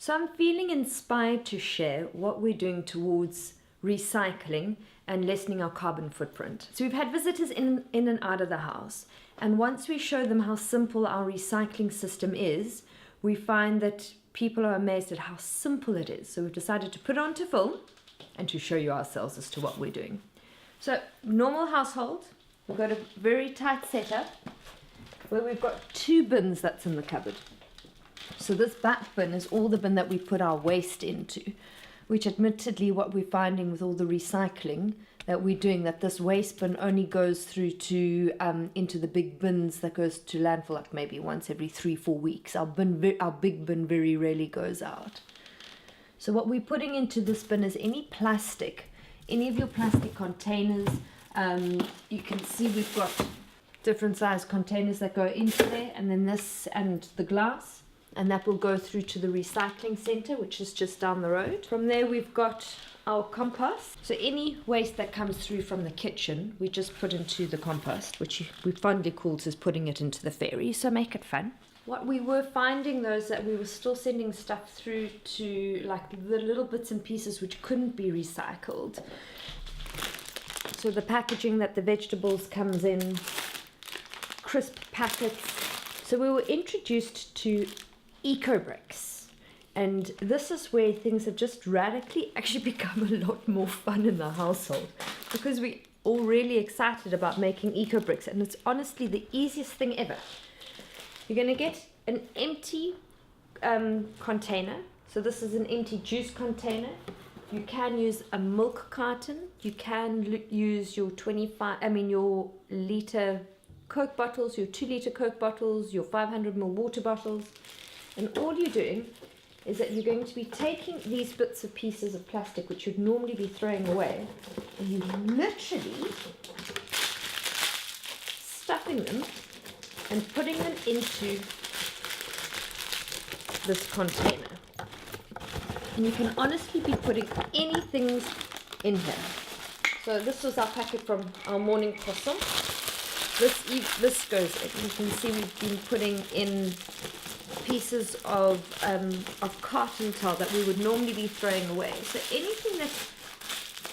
So I'm feeling inspired to share what we're doing towards recycling and lessening our carbon footprint. So we've had visitors in and out of the house, and once we show them how simple our recycling system is, we find that people are amazed at how simple it is. So we've decided to put it onto film and to show you ourselves as to what we're doing. So normal household, we've got a very tight setup where we've got 2 bins that's in the cupboard. So this back bin is all the bin that we put our waste into, which admittedly what we're finding with all the recycling that we're doing, that this waste bin only goes through to into the big bins that goes to landfill like maybe once every 3-4 weeks. Our big bin very rarely goes out. So what we're putting into this bin is any of your plastic containers. You can see we've got different size containers that go into there, and then this and the glass, and that will go through to the recycling center, which is just down the road. From there we've got our compost. So any waste that comes through from the kitchen, we just put into the compost, which we fondly call as putting it into the ferry, so make it fun. What we were finding though is that we were still sending stuff through to like the little bits and pieces which couldn't be recycled. So the packaging that the vegetables comes in, crisp packets. So we were introduced to eco bricks, and this is where things have just radically actually become a lot more fun in the household, because we're all really excited about making eco bricks, and it's honestly the easiest thing ever. You're going to get an empty container. So this is an empty juice container. You can use a milk carton. You can use your your liter Coke bottles, your 2-liter Coke bottles, your 500 ml water bottles. And all you're doing is that you're going to be taking these bits of pieces of plastic which you'd normally be throwing away, and you literally stuffing them and putting them into this container. And you can honestly be putting anything in here. So this was our packet from our morning croissant. This goes in. You can see we've been putting in pieces of carton towel that we would normally be throwing away. So anything that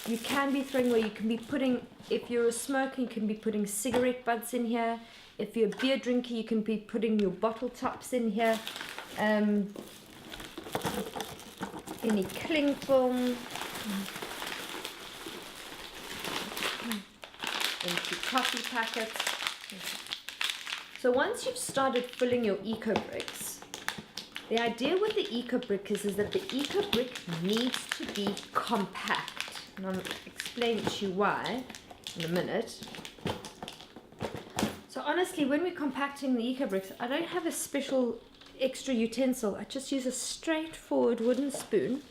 you can be throwing away, you can be putting, if you're a smoker, you can be putting cigarette butts in here. If you're a beer drinker, you can be putting your bottle tops in here. Any cling film. Into coffee packets. So once you've started filling your eco bricks, the idea with the eco brick is that the eco brick needs to be compact. And I'll explain to you why in a minute. So honestly, when we're compacting the eco bricks, I don't have a special extra utensil. I just use a straightforward wooden spoon.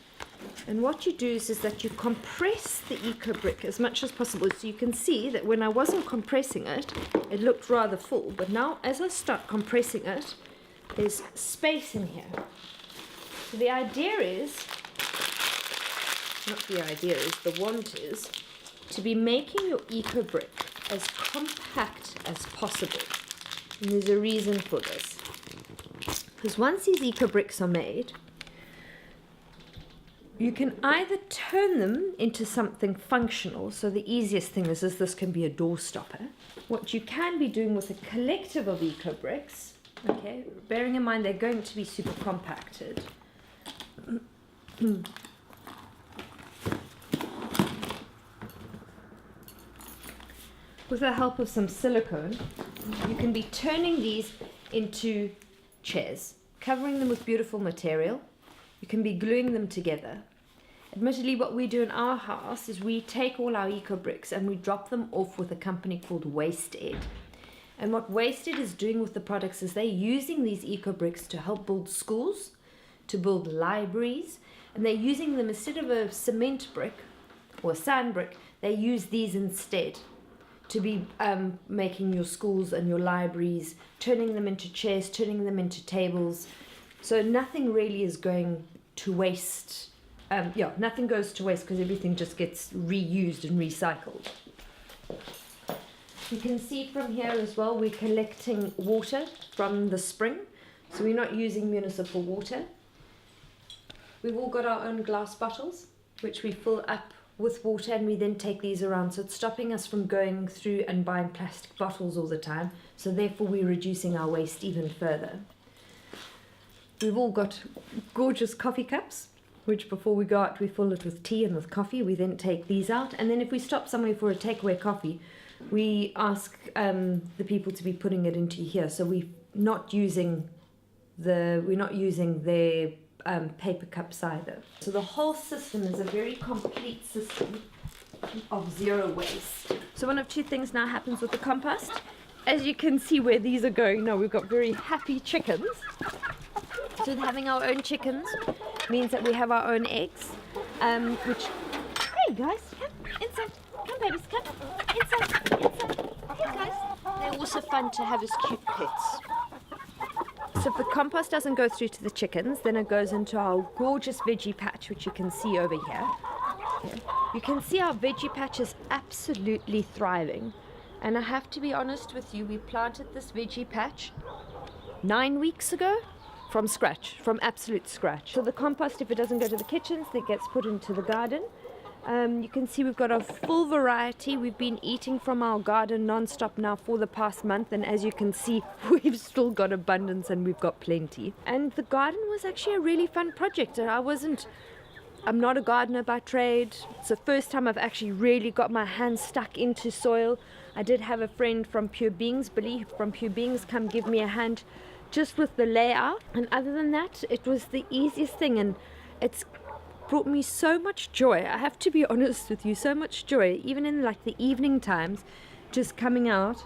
And what you do is that you compress the eco brick as much as possible. So you can see that when I wasn't compressing it, it looked rather full. But now as I start compressing it, there's space in here. So the idea is, the want is to be making your eco brick as compact as possible. And there's a reason for this. Because once these eco bricks are made, you can either turn them into something functional. So the easiest thing is this can be a door stopper. What you can be doing with a collective of eco bricks, okay, bearing in mind they're going to be super compacted. With the help of some silicone, you can be turning these into chairs, covering them with beautiful material. You can be gluing them together. Admittedly, what we do in our house is we take all our eco bricks and we drop them off with a company called Wasted. And what Wasted is doing with the products is they're using these eco bricks to help build schools, to build libraries, and they're using them instead of a cement brick or a sand brick, they use these instead to be making your schools and your libraries, turning them into chairs, turning them into tables. So nothing really is going to waste. Nothing goes to waste because everything just gets reused and recycled. You can see from here as well, we're collecting water from the spring. So we're not using municipal water. We've all got our own glass bottles, which we fill up with water, and we then take these around. So it's stopping us from going through and buying plastic bottles all the time. So therefore we're reducing our waste even further. We've all got gorgeous coffee cups, which before we go out we fill it with tea and with coffee. We then take these out, and then if we stop somewhere for a takeaway coffee, we ask the people to be putting it into here. So we're not using their paper cups either. So the whole system is a very complete system of zero waste. So one of two things now happens with the compost. As you can see where these are going now, we've got very happy chickens. So having our own chickens means that we have our own eggs, which, hey guys, come inside, come babies, come inside, hey guys. They're also fun to have as cute pets. So if the compost doesn't go through to the chickens, then it goes into our gorgeous veggie patch, which you can see over here. Okay. You can see our veggie patch is absolutely thriving. And I have to be honest with you, we planted this veggie patch 9 weeks ago from scratch, from absolute scratch. So the compost, if it doesn't go to the kitchens, it gets put into the garden. You can see we've got a full variety. We've been eating from our garden non-stop now for the past month, and as you can see, we've still got abundance and we've got plenty. And the garden was actually a really fun project. I'm not a gardener by trade. It's the first time I've actually really got my hands stuck into soil. I did have a friend from Pure Beings, Billy from Pure Beings, come give me a hand just with the layout, and other than that, it was the easiest thing, and it's brought me so much joy. I have to be honest with you, so much joy, even in like the evening times, just coming out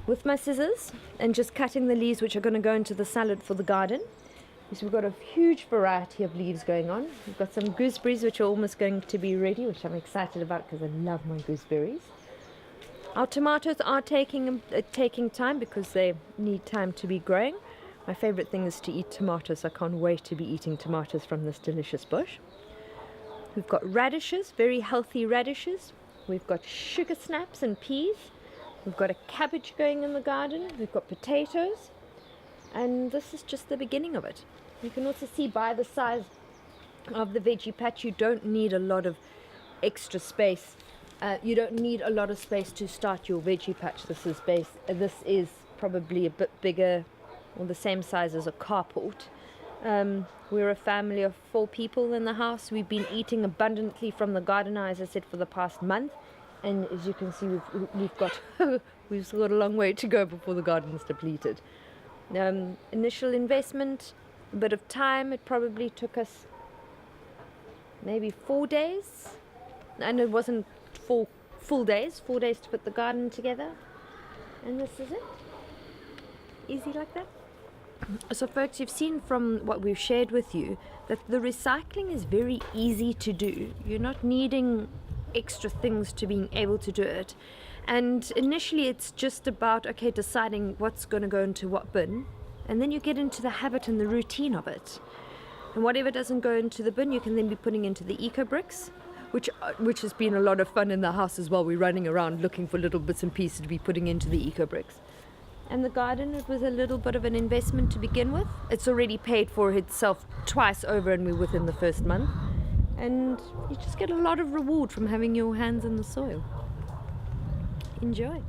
with my scissors and just cutting the leaves which are going to go into the salad for the garden. So we've got a huge variety of leaves going on. We've got some gooseberries which are almost going to be ready, which I'm excited about because I love my gooseberries. Our tomatoes are taking time because they need time to be growing. My favorite thing is to eat tomatoes. I can't wait to be eating tomatoes from this delicious bush. We've got radishes, very healthy radishes. We've got sugar snaps and peas. We've got a cabbage going in the garden. We've got potatoes. And this is just the beginning of it. You can also see by the size of the veggie patch, you don't need a lot of extra space. You don't need a lot of space to start your veggie patch. This is probably a bit bigger, or the same size as a carport. We're a family of 4 people in the house. We've been eating abundantly from the garden, as I said, for the past month. And as you can see, we've got we've still got a long way to go before the garden's depleted. Initial investment, a bit of time. It probably took us maybe 4 days, and it wasn't 4 full days. 4 days to put the garden together, and this is it. Easy like that. So folks, you've seen from what we've shared with you that the recycling is very easy to do. You're not needing extra things to being able to do it. And initially it's just about, okay, deciding what's going to go into what bin. And then you get into the habit and the routine of it. And whatever doesn't go into the bin, you can then be putting into the eco bricks, which has been a lot of fun in the house as well. We're running around looking for little bits and pieces to be putting into the eco bricks. And the garden, it was a little bit of an investment to begin with. It's already paid for itself twice over, and we're within the first month. And you just get a lot of reward from having your hands in the soil. Enjoy.